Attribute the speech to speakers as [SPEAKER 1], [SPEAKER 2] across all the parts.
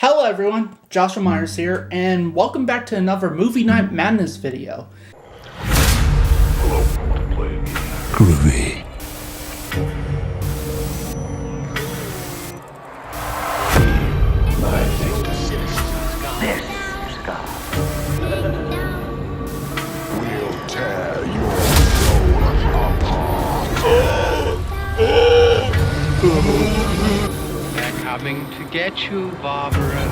[SPEAKER 1] Hello everyone, Joshua Myers here, and welcome back to another Movie Night Madness video.
[SPEAKER 2] Groovy.
[SPEAKER 3] We'll tear your soul apart.
[SPEAKER 4] They're coming to get you, Barbara.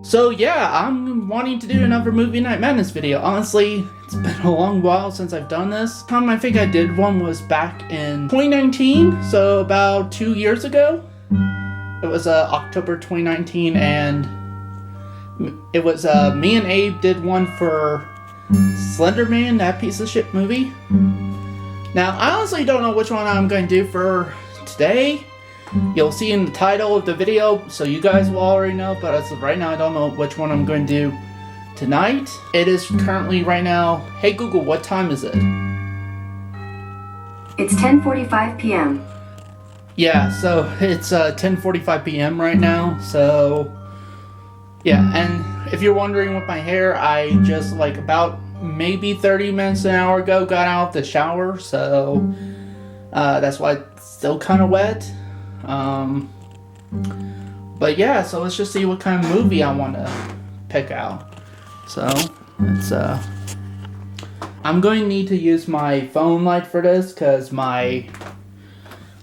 [SPEAKER 1] So yeah, I'm wanting to do another Movie Night Madness video. Honestly, it's been a long while since I've done this. Time I think I did one was back in 2019, so about 2 years ago. It was October 2019, and it was me and Abe did one for Slender Man, that piece of shit movie. Now, I honestly don't know which one I'm going to do for today. You'll see in the title of the video, so you guys will already know, but as of right now, I don't know which one I'm going to do tonight. It is currently right now, hey Google, what time is it?
[SPEAKER 5] It's 10:45 p.m.
[SPEAKER 1] Yeah, so it's 10:45 p.m. right now, so yeah, and if you're wondering with my hair, I just like about maybe 30 minutes an hour ago got out of the shower, so that's why it's still kind of wet. But yeah, so let's just see what kind of movie I want to pick out. So it's I'm going to need to use my phone light for this because my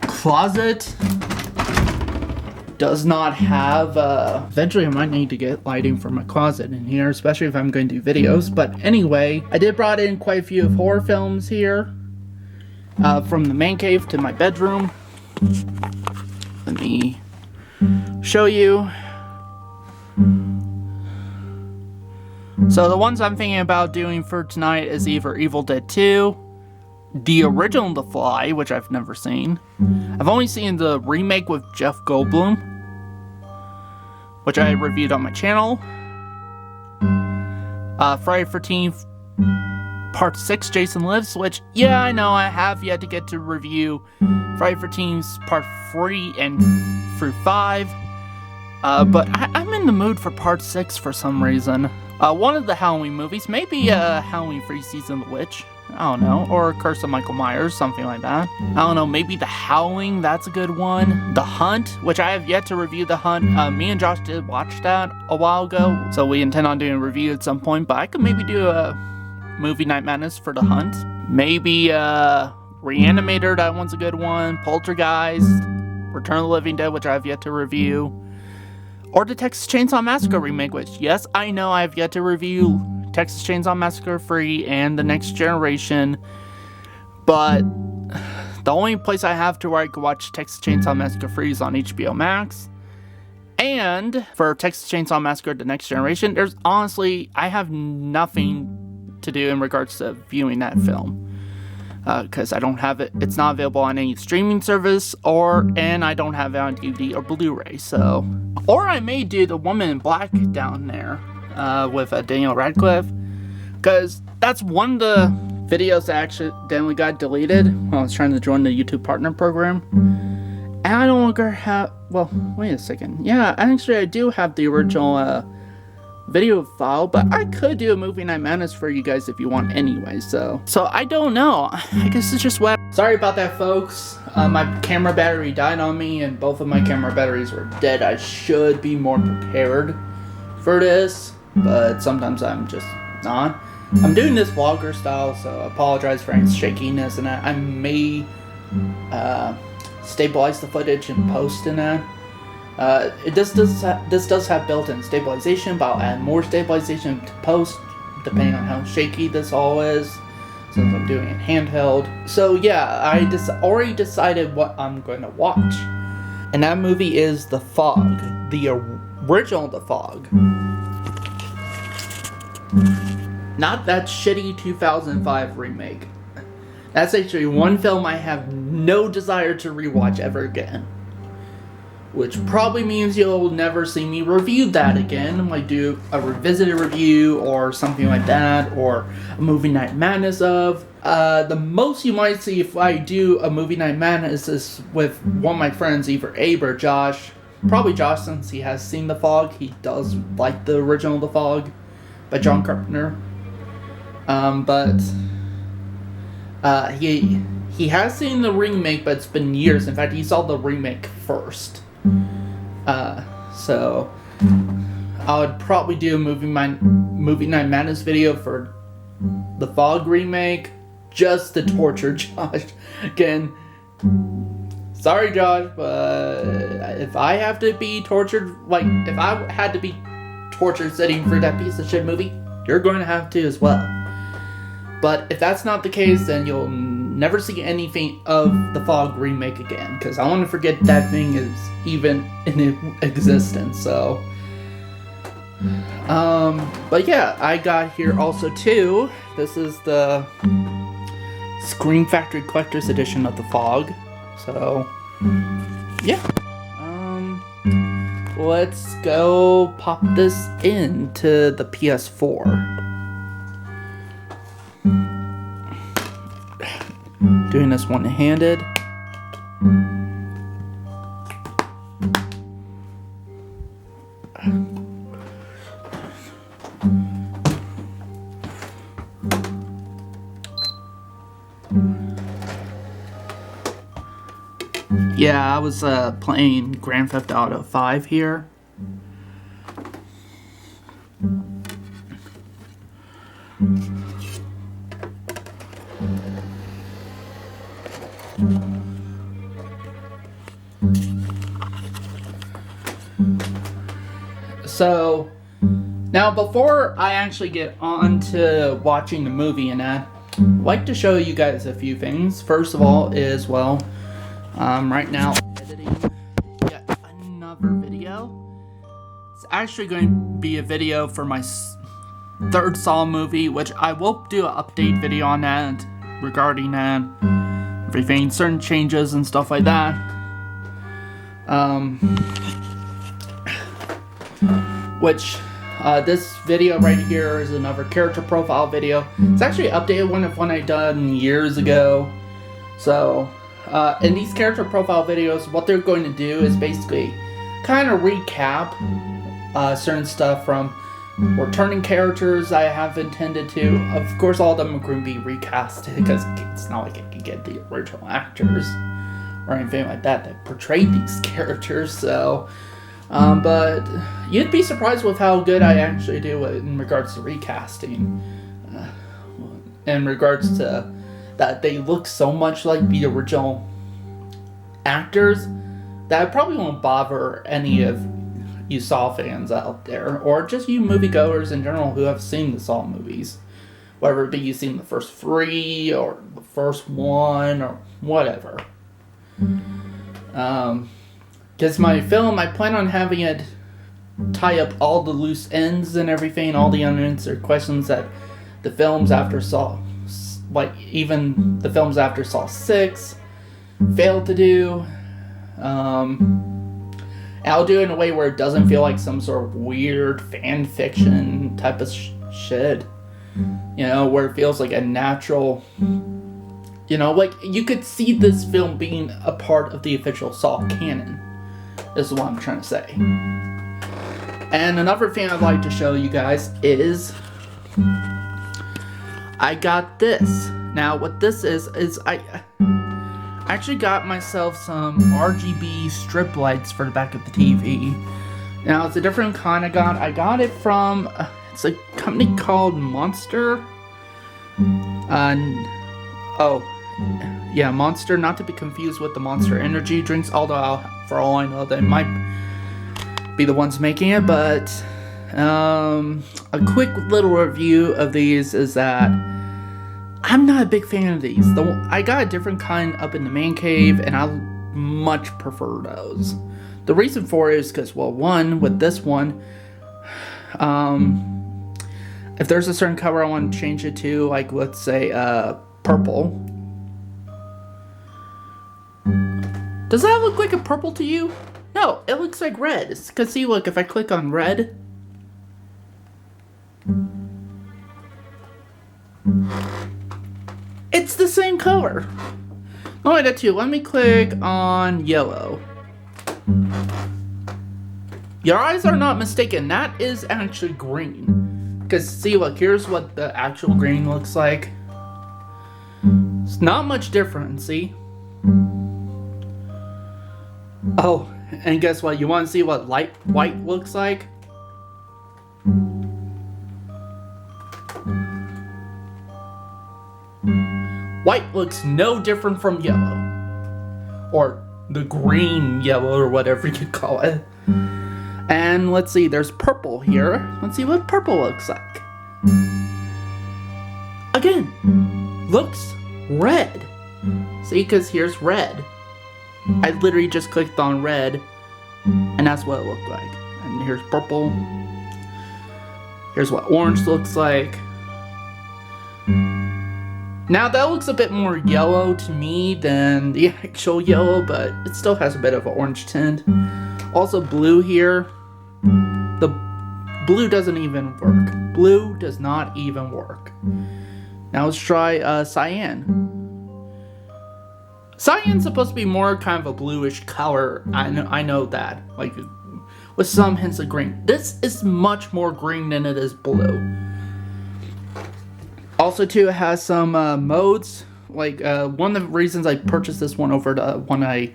[SPEAKER 1] closet does not have eventually I might need to get lighting for my closet in here, especially if I'm going to do videos. But anyway, I did brought in quite a few of horror films here, from the man cave to my bedroom. Let me show you. So the ones I'm thinking about doing for tonight is either Evil Dead 2, the original The Fly, which I've never seen. I've only seen the remake with Jeff Goldblum, which I reviewed on my channel. Friday the 13th Part 6, Jason Lives, which, yeah, I know I have yet to get to review Friday the 13th's Part 3 and through 5. But I'm in the mood for Part 6 for some reason. One of the Halloween movies, maybe Halloween Free Season of the Witch, I don't know, or Curse of Michael Myers, something like that. I don't know, maybe The Howling, that's a good one. The Hunt, which I have yet to review The Hunt. Me and Josh did watch that a while ago, so we intend on doing a review at some point, but I could maybe do a Movie Night Madness for The Hunt. Maybe Reanimator, that one's a good one. Poltergeist, Return of the Living Dead, which I have yet to review. Or the Texas Chainsaw Massacre remake, which, yes, I know I have yet to review Texas Chainsaw Massacre 3 and The Next Generation, but the only place I have to where I could watch Texas Chainsaw Massacre 3 is on HBO Max. And for Texas Chainsaw Massacre The Next Generation, there's honestly, I have nothing to do in regards to viewing that film. Because I don't have it, it's not available on any streaming service, and I don't have it on DVD or Blu-ray, so. Or I may do The Woman in Black down there, with Daniel Radcliffe, because that's one of the videos that accidentally got deleted when I was trying to join the YouTube Partner Program. And I no longer have, well, wait a second, yeah, actually I do have the original, video file, but I could do a Movie Night Madness for you guys if you want anyway, so I don't know, I guess it's just what. Sorry about that, folks. My camera battery died on me, and both of my camera batteries were dead. I should be more prepared for this, but sometimes I'm just not. I'm doing this vlogger style, so I apologize for any shakiness, and I may stabilize the footage and post in that. This does have built-in stabilization, but I'll add more stabilization to post, depending on how shaky this all is, since I'm doing it handheld. So yeah, I already decided what I'm going to watch, and that movie is The Fog, the original The Fog. Not that shitty 2005 remake. That's actually one film I have no desire to rewatch ever again. Which probably means you'll never see me review that again. Like do a revisited review or something like that, or a Movie Night Madness of. The most you might see if I do a Movie Night Madness is with one of my friends, either Abe or Josh. Probably Josh, since he has seen The Fog. He does like the original The Fog by John Carpenter. He has seen the remake, but it's been years. In fact, he saw the remake first. So I would probably do a Movie Night Madness video for the Fog remake, just to torture Josh. Again, sorry Josh, but if I have to be tortured, like if I had to be tortured sitting for that piece of shit movie, you're going to have to as well. But if that's not the case, then you'll never see anything of the Fog remake again, because I want to forget that thing is even in existence. So, but yeah, I got here also too. This is the Scream Factory Collector's Edition of the Fog. So, yeah. Let's go pop this into the PS4. Doing this one-handed. Yeah, I was playing Grand Theft Auto 5 here. So, now before I actually get on to watching the movie and that, I'd like to show you guys a few things. First of all is, well, right now editing yet another video. It's actually going to be a video for my third Saw movie, which I will do an update video on that, regarding that, everything, certain changes and stuff like that. Which, this video right here is another character profile video. It's actually an updated one I done years ago. So, in these character profile videos, what they're going to do is basically kind of recap certain stuff from returning characters I have intended to. Of course, all of them are going to be recast, because it's not like I can get the original actors or anything like that portrayed these characters. So, but you'd be surprised with how good I actually do in regards to recasting. In regards to that, they look so much like the original actors that I probably won't bother any of you Saw fans out there, or just you moviegoers in general who have seen the Saw movies. Whether it be you've seen the first 3, or the first 1, or whatever. Because my film, I plan on having it tie up all the loose ends and everything, all the unanswered questions that the films after Saw, like even the films after Saw 6, failed to do. I'll do it in a way where it doesn't feel like some sort of weird fan fiction type of shit. You know, where it feels like a natural, you know, like you could see this film being a part of the official Saw canon, is what I'm trying to say. And another thing I'd like to show you guys is I got this. Now what this is I actually got myself some RGB strip lights for the back of the TV. Now it's a different kind I got. I got it from, it's a company called Monster. Monster, not to be confused with the Monster energy drinks, although for all I know they might be the ones making it, but a quick little review of these is that I'm not a big fan of these. I got a different kind up in the man cave, and I much prefer those. The reason for it is because, well, one, with this one, if there's a certain color I want to change it to, like, let's say, purple. Does that look like a purple to you? No, it looks like red. Because see, look, if I click on red, it's the same color. Not only that too, let me click on yellow. Your eyes are not mistaken, that is actually green. Because see, look, here's what the actual green looks like. It's not much different, see? Oh, and guess what? You want to see what light white looks like? White looks no different from yellow. Or the green yellow, or whatever you call it. And let's see, there's purple here. Let's see what purple looks like. Again, looks red. See, because here's red. I literally just clicked on red, and that's what it looked like. And here's purple. Here's what orange looks like. Now that looks a bit more yellow to me than the actual yellow, but it still has a bit of an orange tint. Also blue here. The blue doesn't even work. Blue does not even work. Now let's try cyan. Cyan's supposed to be more kind of a bluish color. I know that. Like, with some hints of green. This is much more green than it is blue. Also, too, it has some modes. Like, one of the reasons I purchased this one over the one I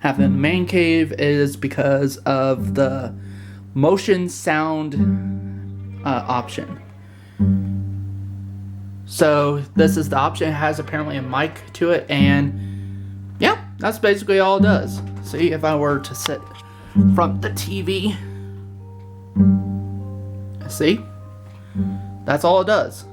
[SPEAKER 1] have in the man cave is because of the motion sound option. So, this is the option. It has apparently a mic to it, and yeah, that's basically all it does. See, if I were to sit from the TV, see, that's all it does.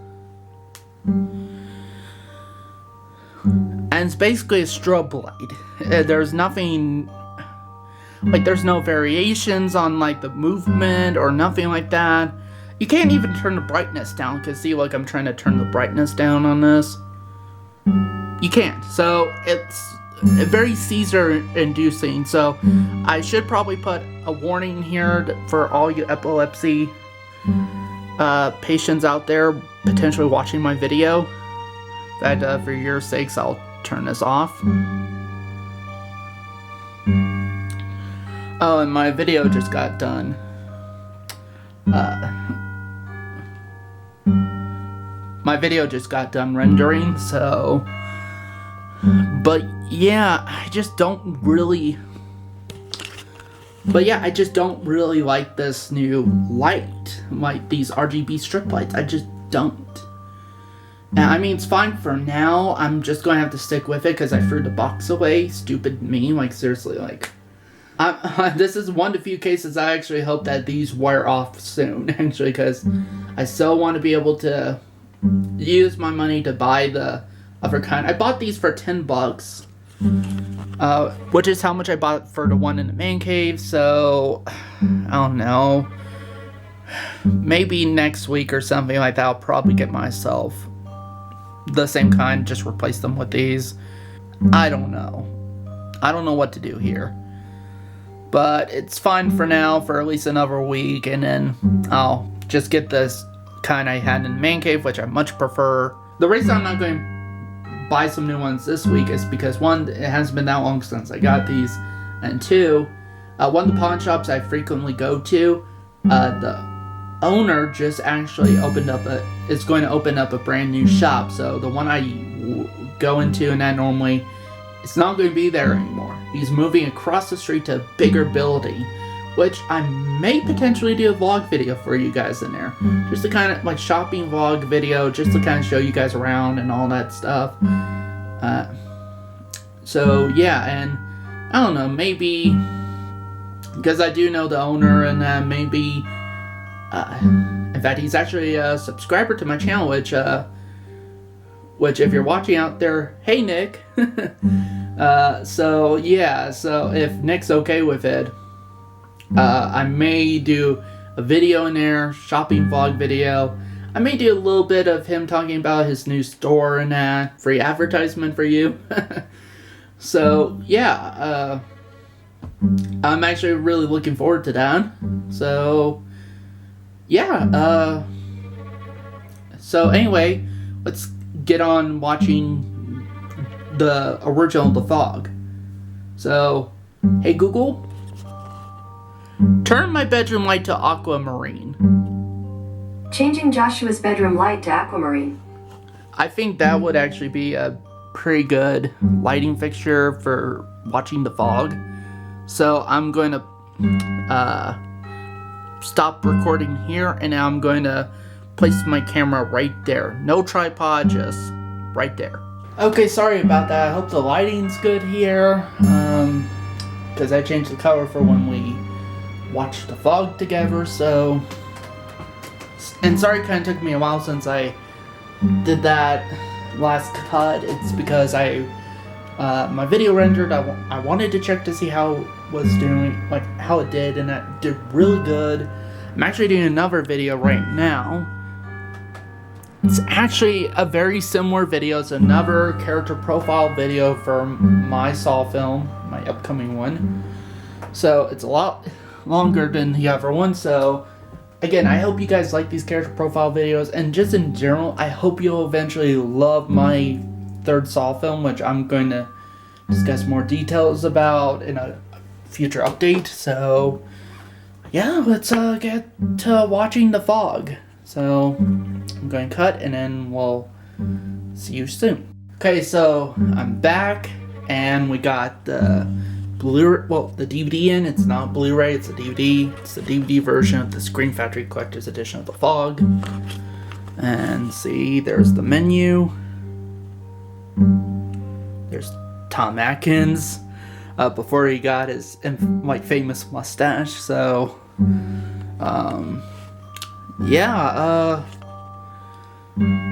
[SPEAKER 1] And it's basically a strobe light. There's nothing, like, there's no variations on, like, the movement or nothing like that. You can't even turn the brightness down, because see, like, I'm trying to turn the brightness down on this. You can't. So it's very seizure-inducing. So I should probably put a warning here for all you epilepsy patients out there potentially watching my video, that for your sakes I'll turn this off. Oh, and my video just got done. My video just got done rendering, so... But yeah, I just don't really like this new light, like these RGB strip lights. I just don't. And I mean, it's fine for now. I'm just going to have to stick with it because I threw the box away. Stupid me. Like, seriously, like... this is one of the few cases I actually hope that these wear off soon, actually, because I so want to be able to use my money to buy the other kind. I bought these for $10, which is how much I bought for the one in the man cave, so I don't know. Maybe next week or something like that, I'll probably get myself the same kind, just replace them with these. I don't know. I don't know what to do here. But it's fine for now, for at least another week, and then I'll just get this kind I had in the man cave, which I much prefer. The reason I'm not going to buy some new ones this week is because, one, it hasn't been that long since I got these, and two, one of the pawn shops I frequently go to, the owner just actually is going to open up a brand new shop. So the one I go into and that normally, it's not going to be there anymore. He's moving across the street to a bigger building, which I may potentially do a vlog video for you guys in there. Just to kind of, like, shopping vlog video, just to kind of show you guys around and all that stuff. So, yeah, and I don't know, maybe because I do know the owner, and maybe, in fact, he's actually a subscriber to my channel, which if you're watching out there, hey Nick. So yeah, so if Nick's okay with it, I may do a video in there, shopping vlog video. I may do a little bit of him talking about his new store and that, free advertisement for you. So yeah, I'm actually really looking forward to that. So yeah, so anyway, let's get on watching the original The Fog. So, hey Google, turn my bedroom light to aquamarine.
[SPEAKER 5] Changing Joshua's bedroom light to aquamarine.
[SPEAKER 1] I think that would actually be a pretty good lighting fixture for watching The Fog. So I'm going to stop recording here, and now I'm going to place my camera right there. No tripod, just right there. Okay, sorry about that. I hope the lighting's good here. Because I changed the color for when we watched The Fog together, so... And sorry it kind of took me a while since I did that last cut. It's because my video rendered, I wanted to check to see how it was doing, like how it did, and it did really good. I'm actually doing another video right now. It's actually a very similar video. It's another character profile video for my Saw film, my upcoming one. So it's a lot longer than the other one. So again, I hope you guys like these character profile videos, and just in general, I hope you'll eventually love my third Saw film, which I'm going to discuss more details about in a future update. So yeah, let's get to watching The Fog. So I'm going to cut, and then we'll see you soon. Okay, so I'm back, and we got the the DVD in. It's not Blu-ray, it's a DVD. It's the DVD version of the Screen Factory Collector's Edition of The Fog. And see, there's the menu. There's Tom Atkins before he got his famous mustache. So yeah,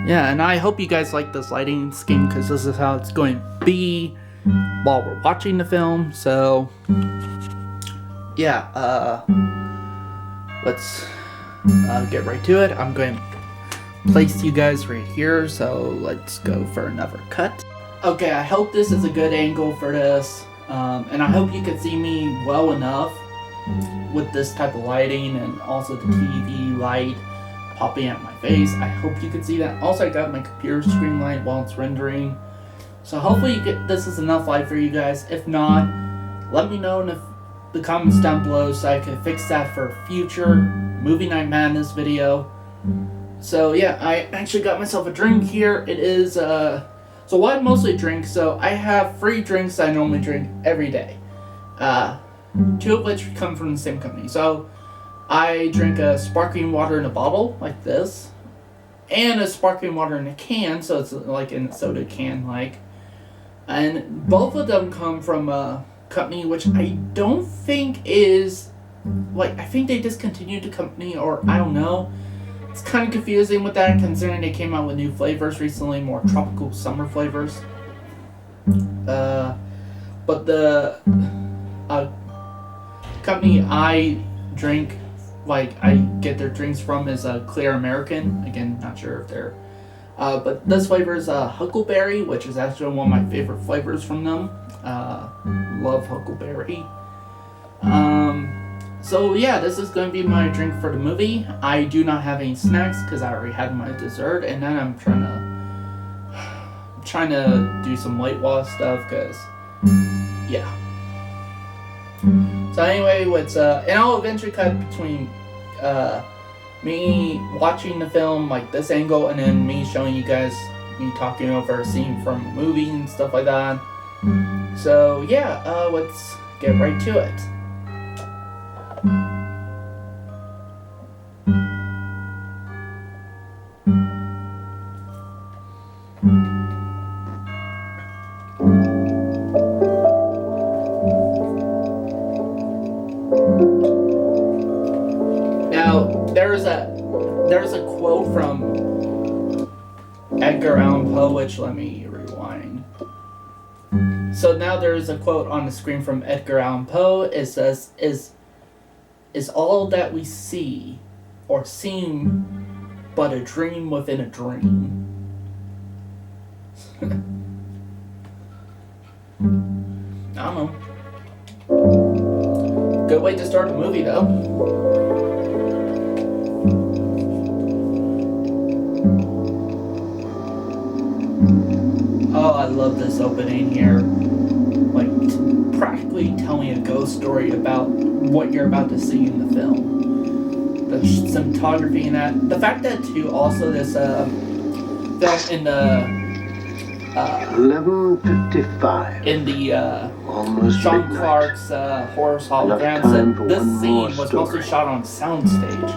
[SPEAKER 1] and I hope you guys like this lighting scheme, because this is how it's going to be while we're watching the film. So yeah, let's get right to it. I'm going to place you guys right here, so let's go for another cut. Okay, I hope this is a good angle for this, and I hope you can see me well enough with this type of lighting, and also the TV light popping at my face. I hope you can see that. Also, I got my computer screen light while it's rendering. So hopefully this is enough light for you guys. If not, let me know in the comments down below so I can fix that for a future Movie Night Madness video. So yeah, I actually got myself a drink here. It is, so what I mostly drink, so I have 3 drinks I normally drink every day. 2 of which come from the same company. So I drink a sparkling water in a bottle, like this, and a sparkling water in a can, so it's like in a soda can, like. And both of them come from a company which I don't think is, I think they discontinued the company, or I don't know. It's kind of confusing with that, considering they came out with new flavors recently, more tropical summer flavors. But the company I drink, I get their drinks from, is Clear American. Again, not sure if they're... but this flavor is Huckleberry, which is actually one of my favorite flavors from them. Love Huckleberry. So yeah, this is going to be my drink for the movie. I do not have any snacks because I already had my dessert, and then I'm trying to do some White Wall stuff, because yeah. So anyway, and I'll eventually cut between me watching the film like this angle, and then me showing you guys me talking over a scene from a movie and stuff like that. So yeah, let's get right to it. Now, there's a quote from Edgar Allan Poe, which let me rewind. So now there is a quote on the screen from Edgar Allan Poe. It says, is all that we see or seem but a dream within a dream? I don't know. Good way to start the movie, though. Oh, I love this opening here. Like, practically telling a ghost story about what you're about to see in the film. The cinematography in that. The fact that, too, also this film in the
[SPEAKER 2] 11:55.
[SPEAKER 1] in the
[SPEAKER 2] Almost
[SPEAKER 1] Sean
[SPEAKER 2] midnight.
[SPEAKER 1] Clark's Horror's Holograms,
[SPEAKER 2] time for
[SPEAKER 1] this
[SPEAKER 2] one
[SPEAKER 1] scene
[SPEAKER 2] more
[SPEAKER 1] was
[SPEAKER 2] story.
[SPEAKER 1] mostly shot on soundstage.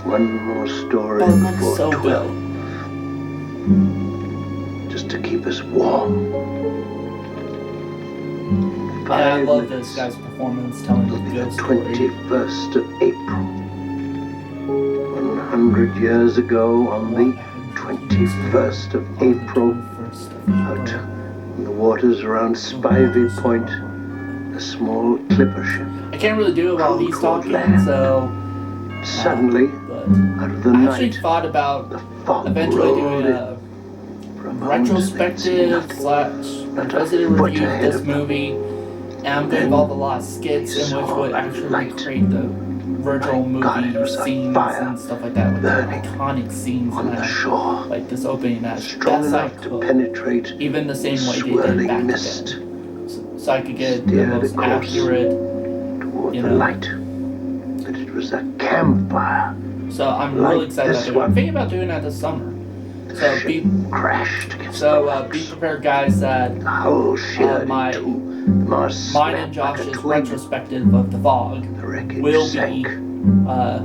[SPEAKER 2] One more story
[SPEAKER 1] But it looks
[SPEAKER 2] before
[SPEAKER 1] so
[SPEAKER 2] 12.
[SPEAKER 1] good.
[SPEAKER 2] Just to keep us warm.
[SPEAKER 1] And I love this guy's performance telling
[SPEAKER 2] It'll
[SPEAKER 1] the
[SPEAKER 2] be the
[SPEAKER 1] ghost story.
[SPEAKER 2] 21st of April. 100 years ago, on the 21st of April, out in the waters around Spivey Point, a small clipper ship
[SPEAKER 1] I can't really do it while he's talking,
[SPEAKER 2] Land.
[SPEAKER 1] so
[SPEAKER 2] suddenly,
[SPEAKER 1] but
[SPEAKER 2] out of the
[SPEAKER 1] I actually
[SPEAKER 2] night,
[SPEAKER 1] thought about
[SPEAKER 2] the fog
[SPEAKER 1] eventually
[SPEAKER 2] rolled
[SPEAKER 1] doing
[SPEAKER 2] in.
[SPEAKER 1] a
[SPEAKER 2] For a moment, they'd seen
[SPEAKER 1] retrospective
[SPEAKER 2] nothing.
[SPEAKER 1] / revisited
[SPEAKER 2] Foot
[SPEAKER 1] review of
[SPEAKER 2] ahead
[SPEAKER 1] this
[SPEAKER 2] of them.
[SPEAKER 1] movie, and I'm going to involve a lot of skits in which would actually recreate the original
[SPEAKER 2] My God, it
[SPEAKER 1] movie
[SPEAKER 2] was a
[SPEAKER 1] scenes
[SPEAKER 2] fire
[SPEAKER 1] and stuff like that, like the
[SPEAKER 2] burning
[SPEAKER 1] iconic scenes
[SPEAKER 2] on
[SPEAKER 1] and
[SPEAKER 2] the
[SPEAKER 1] that,
[SPEAKER 2] shore,
[SPEAKER 1] like this opening as
[SPEAKER 2] strong
[SPEAKER 1] best I
[SPEAKER 2] enough to
[SPEAKER 1] could,
[SPEAKER 2] penetrate
[SPEAKER 1] even the same way they did
[SPEAKER 2] swirling
[SPEAKER 1] back
[SPEAKER 2] mist
[SPEAKER 1] then, so I could get the
[SPEAKER 2] steered a
[SPEAKER 1] most
[SPEAKER 2] course
[SPEAKER 1] accurate.
[SPEAKER 2] toward
[SPEAKER 1] you
[SPEAKER 2] the
[SPEAKER 1] know.
[SPEAKER 2] light. That it was a campfire.
[SPEAKER 1] So I'm
[SPEAKER 2] Like
[SPEAKER 1] really excited about
[SPEAKER 2] this
[SPEAKER 1] doing it. I'm
[SPEAKER 2] one.
[SPEAKER 1] thinking about doing that this summer.
[SPEAKER 2] The
[SPEAKER 1] So
[SPEAKER 2] ship
[SPEAKER 1] be
[SPEAKER 2] crashed against the
[SPEAKER 1] so
[SPEAKER 2] rocks.
[SPEAKER 1] be prepared, guys. That
[SPEAKER 2] The hull sheared
[SPEAKER 1] my-
[SPEAKER 2] in two. The mast
[SPEAKER 1] mine and
[SPEAKER 2] snapped like a
[SPEAKER 1] Josh's
[SPEAKER 2] twig.
[SPEAKER 1] retrospective of The Fog
[SPEAKER 2] The wreckage
[SPEAKER 1] will
[SPEAKER 2] sank.
[SPEAKER 1] be
[SPEAKER 2] All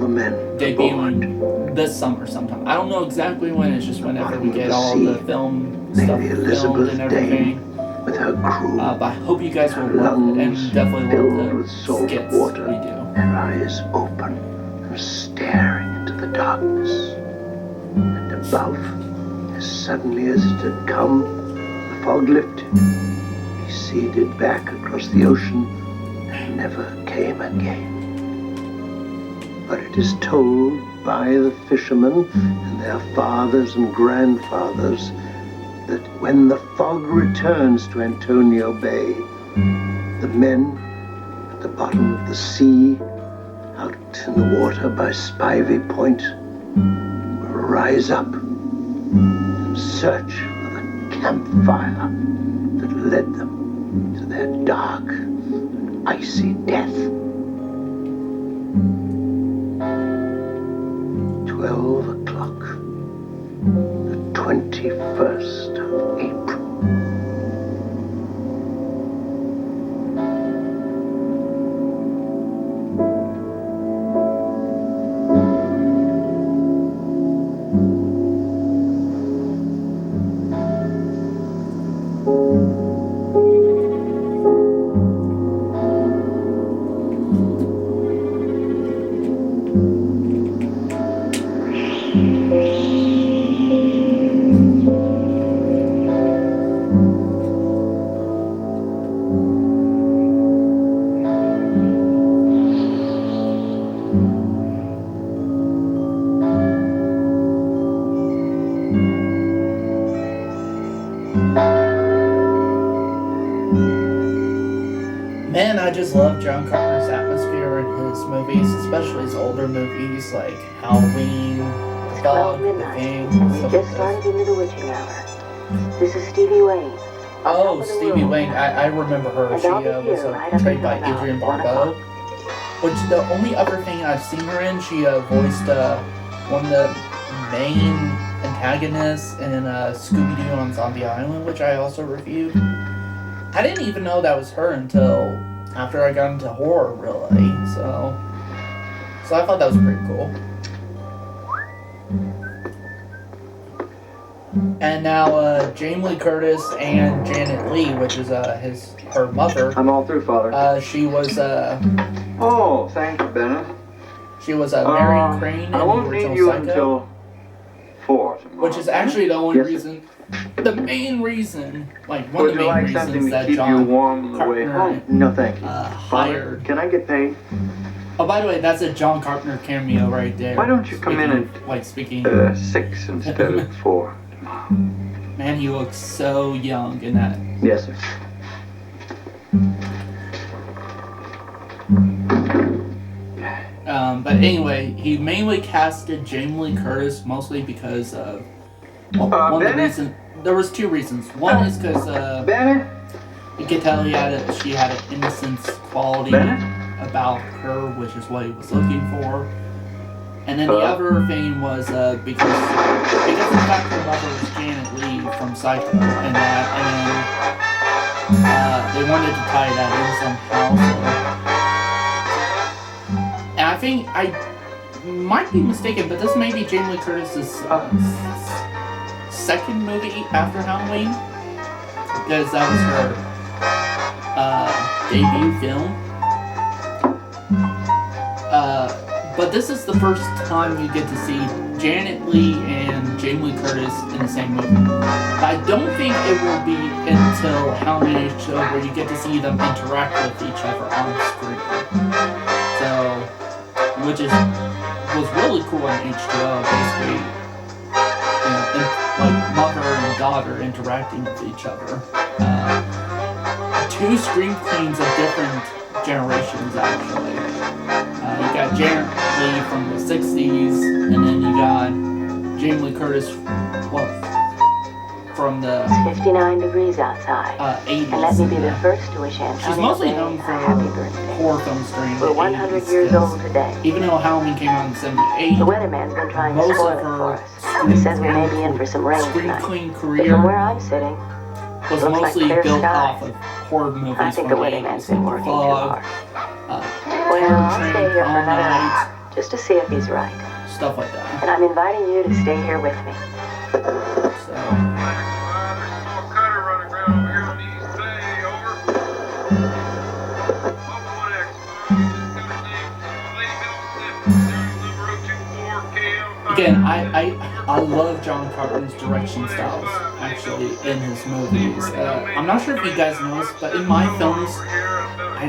[SPEAKER 2] the men aboard.
[SPEAKER 1] debuting this summer sometime. I don't know exactly when. It's just whenever we get all the film stuff
[SPEAKER 2] Lady
[SPEAKER 1] filmed
[SPEAKER 2] Elizabeth
[SPEAKER 1] and everything.
[SPEAKER 2] with her crew,
[SPEAKER 1] But I hope you guys will love it,
[SPEAKER 2] lungs
[SPEAKER 1] and definitely
[SPEAKER 2] filled
[SPEAKER 1] love
[SPEAKER 2] with
[SPEAKER 1] the
[SPEAKER 2] salt
[SPEAKER 1] skits
[SPEAKER 2] water,
[SPEAKER 1] we do.
[SPEAKER 2] their eyes open and staring into the darkness. And above, as suddenly as it had come, the fog lifted, receded back across the ocean, and never came again. But it is told by the fishermen and their fathers and grandfathers that when the fog returns to Antonio Bay, the men at the bottom of the sea, out in the water by Spivey Point, will rise up and search for the campfire that led them to their dark and icy death. 12 o'clock, the 21st of April.
[SPEAKER 1] Man, I just love John Carpenter's atmosphere in his movies, especially his older movies like Halloween, The Fog, The Thing,
[SPEAKER 6] We
[SPEAKER 1] stuff
[SPEAKER 6] just
[SPEAKER 1] like
[SPEAKER 6] started
[SPEAKER 1] that.
[SPEAKER 6] into the witching hour. This is Stevie Wayne.
[SPEAKER 1] Oh, Stevie Wayne, I remember her. She was portrayed by Adrienne Barbeau. Which the only other thing I've seen her in, she voiced one of the main antagonists in Scooby-Doo on Zombie Island, which I also reviewed. I didn't even know that was her until after I got into horror, really. So I thought that was pretty cool. And now Jamie Lee Curtis and Janet Leigh, which is her mother.
[SPEAKER 7] I'm all through, Father.
[SPEAKER 1] She was
[SPEAKER 7] Oh, thank you, Bennett.
[SPEAKER 1] She was Mary Crane in
[SPEAKER 2] I
[SPEAKER 1] the
[SPEAKER 2] won't
[SPEAKER 1] original
[SPEAKER 2] need you
[SPEAKER 1] Psycho,
[SPEAKER 2] until 4 tomorrow.
[SPEAKER 1] which is actually the only
[SPEAKER 2] Yes, sir.
[SPEAKER 1] reason, the main reason, like one
[SPEAKER 2] Would
[SPEAKER 1] of the
[SPEAKER 2] you
[SPEAKER 1] main
[SPEAKER 2] like something
[SPEAKER 1] reasons
[SPEAKER 2] to
[SPEAKER 1] that
[SPEAKER 2] keep you
[SPEAKER 1] John
[SPEAKER 2] warm on the way
[SPEAKER 1] Carpenter
[SPEAKER 2] home? No, thank you.
[SPEAKER 1] hired.
[SPEAKER 2] Can I get paid?
[SPEAKER 1] Oh, by the way, that's a John Carpenter cameo right there.
[SPEAKER 2] Why don't you come in
[SPEAKER 1] Speaking
[SPEAKER 2] at
[SPEAKER 1] of, like speaking?
[SPEAKER 2] 6 instead of 4 tomorrow?
[SPEAKER 1] Man, he looks so young in that.
[SPEAKER 2] Yes, sir.
[SPEAKER 1] But anyway, he mainly casted Jamie Lee Curtis mostly because of one of the
[SPEAKER 2] Bennett?
[SPEAKER 1] reasons. There was two reasons. One is because
[SPEAKER 2] Bennett?
[SPEAKER 1] you could tell she had an innocence quality
[SPEAKER 2] Bennett?
[SPEAKER 1] about her, which is what he was looking for. And then the other thing was because in fact her mother was Janet Leigh from Psycho, and they wanted to tie that in somehow. So. And I think I might be mistaken, but this may be Jamie Lee Curtis's second movie after Halloween, because that was her debut film. But this is the first time you get to see Janet Leigh and Jamie Lee Curtis in the same movie. I don't think it will be until Halloween H2O where you get to see them interact with each other on screen. So, which was really cool on H2O, basically, like mother and daughter interacting with each other. Two scream queens of different generations, actually. You got Janet Leigh from the 60s, and then you got Jamie Lee Curtis, from the
[SPEAKER 6] 59 degrees outside.
[SPEAKER 1] 80s.
[SPEAKER 6] And let me be the first to wish Antonio
[SPEAKER 1] She's mostly
[SPEAKER 6] Bay
[SPEAKER 1] known
[SPEAKER 6] a
[SPEAKER 1] for
[SPEAKER 6] happy birthday.
[SPEAKER 1] horror films during
[SPEAKER 6] We're
[SPEAKER 1] the
[SPEAKER 6] 100
[SPEAKER 1] 80s,
[SPEAKER 6] years
[SPEAKER 1] 'cause
[SPEAKER 6] old today.
[SPEAKER 1] even though Halloween came out in 78,
[SPEAKER 6] The weatherman's been trying to
[SPEAKER 1] most
[SPEAKER 6] spoil
[SPEAKER 1] of
[SPEAKER 6] it for
[SPEAKER 1] her
[SPEAKER 6] us. He says we may be in for some rain
[SPEAKER 1] screen
[SPEAKER 6] tonight.
[SPEAKER 1] clean
[SPEAKER 6] But
[SPEAKER 1] career
[SPEAKER 6] from where I'm sitting,
[SPEAKER 1] was
[SPEAKER 6] looks like
[SPEAKER 1] mostly
[SPEAKER 6] clear
[SPEAKER 1] built
[SPEAKER 6] skies.
[SPEAKER 1] off of horror movies
[SPEAKER 6] I think
[SPEAKER 1] from
[SPEAKER 6] the
[SPEAKER 1] the
[SPEAKER 6] weatherman's
[SPEAKER 1] 80s,
[SPEAKER 6] been
[SPEAKER 1] like
[SPEAKER 6] working too
[SPEAKER 1] Fog,
[SPEAKER 6] hard. Well,
[SPEAKER 1] Train,
[SPEAKER 6] I'll stay here for
[SPEAKER 1] Prom
[SPEAKER 6] another
[SPEAKER 1] Night,
[SPEAKER 6] hour, just to see if he's right.
[SPEAKER 1] stuff like that.
[SPEAKER 6] And I'm inviting you to stay here with me.
[SPEAKER 1] So, again, I love John Carpenter's direction styles, actually, in his movies. I'm not sure if you guys know this, but in my films, I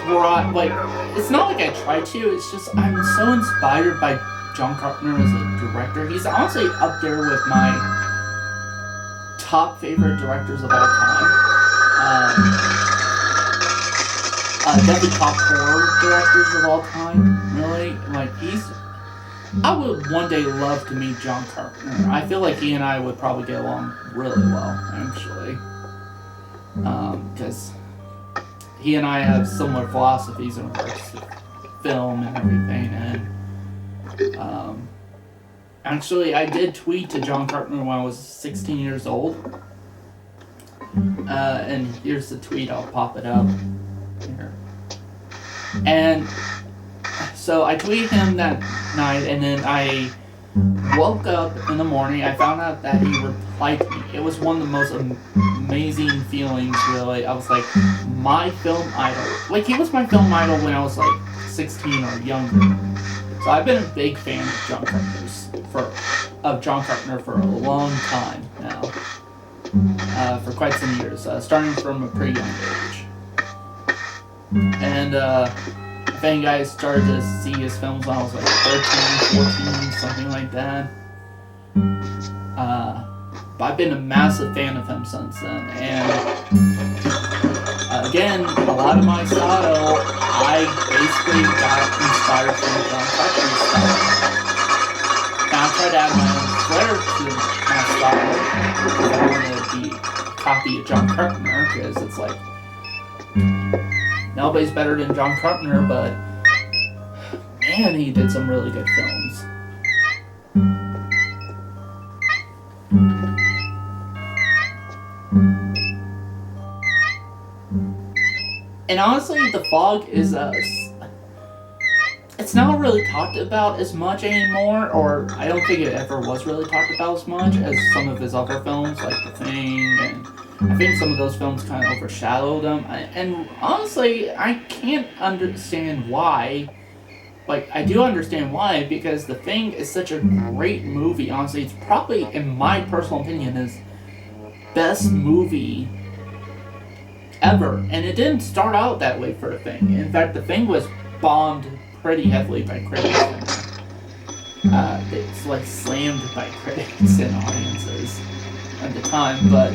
[SPEAKER 1] try, like, it's not like I try to, it's just I'm so inspired by John Carpenter as a director. He's honestly up there with my top favorite directors of all time. Definitely top horror directors of all time, really. Like, I would one day love to meet John Carpenter. I feel like he and I would probably get along really well, actually. Because he and I have similar philosophies in regards to film and everything, and actually I did tweet to John Carpenter when I was 16 years old, and here's the tweet, I'll pop it up here. And so I tweeted him that night, and then I woke up in the morning, I found out that he replied to me. It was one of the most amazing feelings, really. I was like, my film idol. Like, he was my film idol when I was like 16 or younger. So I've been a big fan of John Carpenter for a long time now. For quite some years, starting from a pretty young age. And if any guys started to see his films when I was like 13, 14, something like that. But I've been a massive fan of him since then. And again, a lot of my style, I basically got inspired from John Carpenter's style. Now I try to add my own flair to my style, because I want to be a copy of John Carpenter, because it's like, nobody's better than John Carpenter, but man, he did some really good films. And honestly, The Fog is it's not really talked about as much anymore, or I don't think it ever was really talked about as much as some of his other films, like The Thing, and I think some of those films kind of overshadowed them. And honestly, I can't understand why. like, I do understand why, because The Thing is such a great movie. Honestly, it's probably, in my personal opinion, is best movie ever. And it didn't start out that way for The Thing. In fact, The Thing was bombed pretty heavily by critics. It's like slammed by critics and audiences at the time, but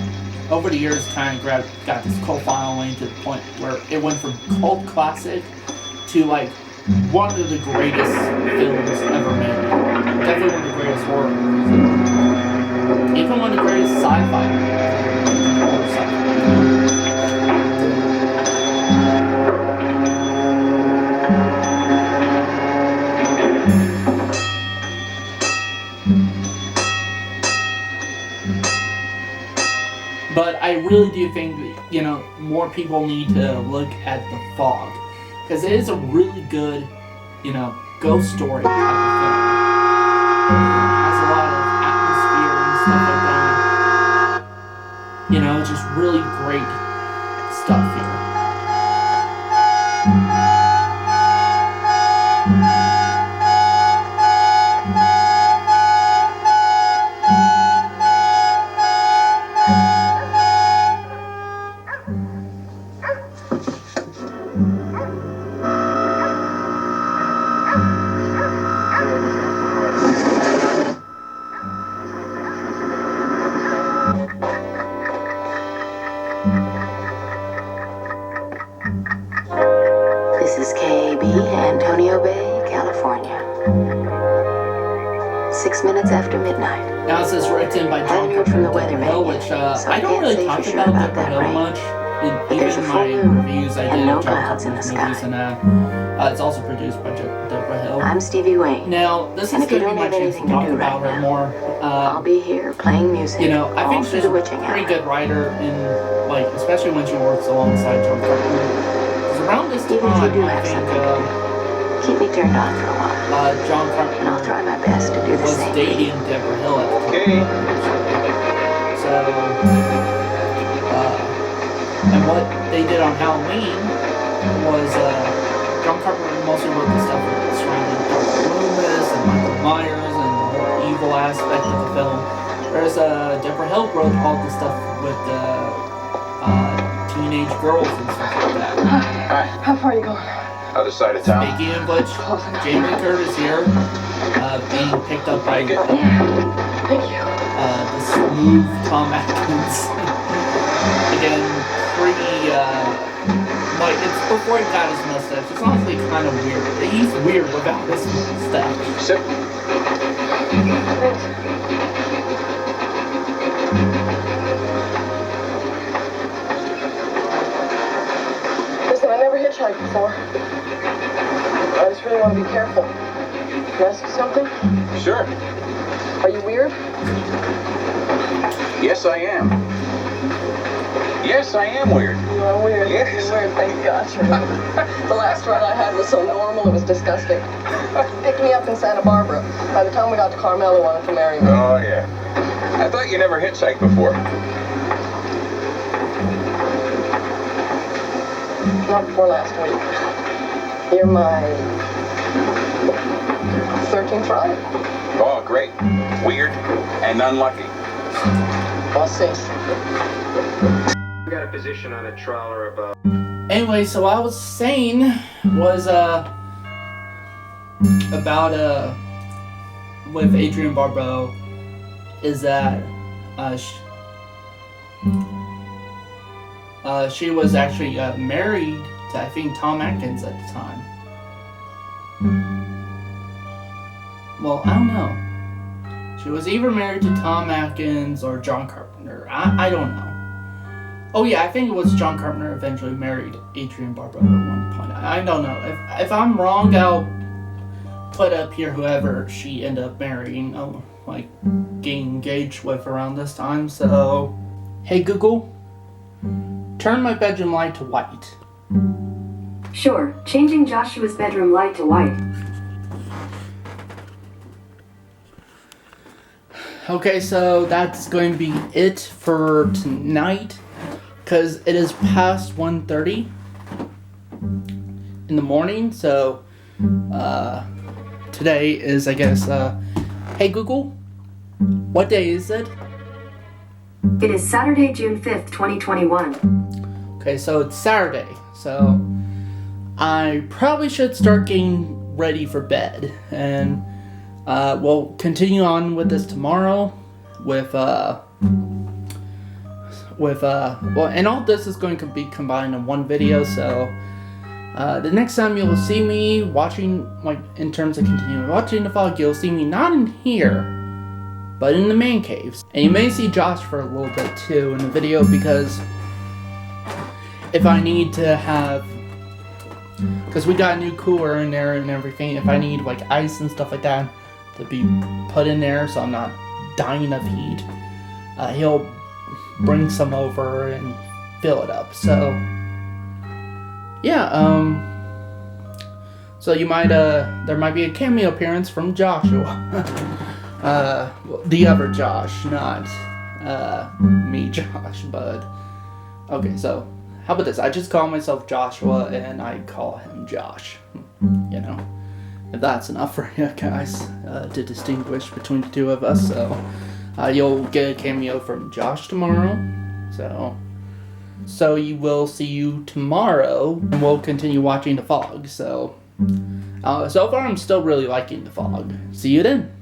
[SPEAKER 1] over the years kind of got this cult following to the point where it went from cult classic to like one of the greatest films ever made. Definitely one of the greatest horror movies ever made. Even one of the greatest sci-fi movies. But I really do think that, you know, more people need to look at The Fog. Because it is a really good, you know, ghost story type of film. It has a lot of atmosphere and stuff like that. You know, it's just really great stuff here.
[SPEAKER 6] This is KB, Antonio Bay, California. 6 minutes after midnight.
[SPEAKER 1] Now this is written by John
[SPEAKER 6] Haven't heard from the
[SPEAKER 1] Carpenter,
[SPEAKER 6] weatherman
[SPEAKER 1] which
[SPEAKER 6] yet, so
[SPEAKER 1] I don't
[SPEAKER 6] can't
[SPEAKER 1] really
[SPEAKER 6] say
[SPEAKER 1] talk
[SPEAKER 6] for sure
[SPEAKER 1] about
[SPEAKER 6] about
[SPEAKER 1] Deborah
[SPEAKER 6] that
[SPEAKER 1] Hill
[SPEAKER 6] rain.
[SPEAKER 1] much.
[SPEAKER 6] But
[SPEAKER 1] Even
[SPEAKER 6] there's a
[SPEAKER 1] in
[SPEAKER 6] full
[SPEAKER 1] my
[SPEAKER 6] moon
[SPEAKER 1] reviews I
[SPEAKER 6] and
[SPEAKER 1] did
[SPEAKER 6] no
[SPEAKER 1] of John
[SPEAKER 6] clouds in the
[SPEAKER 1] Carpenter's
[SPEAKER 6] sky.
[SPEAKER 1] movies, and it's also produced by Deborah Hill.
[SPEAKER 6] I'm Stevie Wayne.
[SPEAKER 1] Now, this
[SPEAKER 6] And
[SPEAKER 1] is
[SPEAKER 6] if you
[SPEAKER 1] going to be
[SPEAKER 6] don't
[SPEAKER 1] my
[SPEAKER 6] have
[SPEAKER 1] chance to
[SPEAKER 6] anything to
[SPEAKER 1] talk
[SPEAKER 6] do
[SPEAKER 1] about
[SPEAKER 6] right
[SPEAKER 1] her
[SPEAKER 6] now,
[SPEAKER 1] more.
[SPEAKER 6] I'll be here playing music
[SPEAKER 1] You know, I
[SPEAKER 6] all
[SPEAKER 1] think
[SPEAKER 6] through
[SPEAKER 1] she's
[SPEAKER 6] the
[SPEAKER 1] a
[SPEAKER 6] witching
[SPEAKER 1] pretty
[SPEAKER 6] hour.
[SPEAKER 1] good writer, in like, especially when she works alongside John Carpenter. Because around this
[SPEAKER 6] Even if you
[SPEAKER 1] time,
[SPEAKER 6] do
[SPEAKER 1] I
[SPEAKER 6] have
[SPEAKER 1] think
[SPEAKER 6] Keep me turned on for a while,
[SPEAKER 1] John
[SPEAKER 6] and I'll try
[SPEAKER 1] Carpenter
[SPEAKER 6] my best to do the
[SPEAKER 1] was
[SPEAKER 6] same.
[SPEAKER 1] dating Deborah Hill at the time.
[SPEAKER 2] Okay.
[SPEAKER 1] So, and what they did on Halloween was John Carpenter mostly wrote the stuff surrounding Dr. Loomis and Michael Myers and the whole evil aspect of the film. Whereas Deborah Hill wrote all the stuff with teenage girls and stuff like that.
[SPEAKER 7] How far are you going?
[SPEAKER 2] Other side of town.
[SPEAKER 1] Speaking of which, Jamie Lee Curtis here, being picked up by
[SPEAKER 7] Thank you.
[SPEAKER 1] the smooth Tom Atkins. Again, pretty, like, it's before he got his mustache. It's honestly kind of weird. He's weird without his mustache.
[SPEAKER 2] Sit.
[SPEAKER 7] Listen, I never hitchhiked before. I just really want to be careful. Can I ask you something?
[SPEAKER 2] Sure.
[SPEAKER 7] Are you weird?
[SPEAKER 2] Yes, I am. Yes, I am weird.
[SPEAKER 7] You are weird.
[SPEAKER 2] Yes.
[SPEAKER 7] You're weird, thank God. The last ride I had was so normal, it was disgusting. Picked me up in Santa Barbara. By the time we got to Carmel, he wanted to marry me.
[SPEAKER 2] Oh, yeah. I thought you never hitchhiked before.
[SPEAKER 7] Not before last week. You're my 13th ride.
[SPEAKER 2] Oh, great. Weird and unlucky.
[SPEAKER 7] I'll see.
[SPEAKER 8] We got a position on a trawler about.
[SPEAKER 1] Anyway, so what I was saying was, about, with Adrienne Barbeau, is that, she was actually, married to, I think, Tom Atkins at the time. Well, I don't know. She was either married to Tom Atkins or John Carpenter. I don't know. Oh yeah, I think it was John Carpenter eventually married Adrienne Barbeau at one point. I don't know. If I'm wrong, I'll put up here whoever she ended up marrying, like getting engaged with around this time. So, hey Google, turn my bedroom light to white.
[SPEAKER 5] Sure, changing Joshua's bedroom light to white.
[SPEAKER 1] Okay, so that's going to be it for tonight, because it is past 1:30 in the morning, so Today is, I guess, hey Google, what day is it?
[SPEAKER 5] It is Saturday, June 5th, 2021.
[SPEAKER 1] Okay, so it's Saturday, so I probably should start getting ready for bed, and we'll continue on with this tomorrow with well, and all this is going to be combined in one video, so the next time you'll see me watching, like, in terms of continuing watching the vlog, you'll see me not in here, but in the man caves. And you may see Josh for a little bit too in the video, because if I need to have, because we got a new cooler in there and everything, if I need like ice and stuff like that to be put in there so I'm not dying of heat, he'll bring some over and fill it up. So yeah, so you might there might be a cameo appearance from Joshua. The other Josh, not me Josh, but okay, so how about this? I just call myself Joshua and I call him Josh. You know, if that's enough for you guys to distinguish between the two of us. So you'll get a cameo from Josh tomorrow. So you will see you tomorrow, and we'll continue watching The Fog. So so far I'm still really liking The Fog. See you then.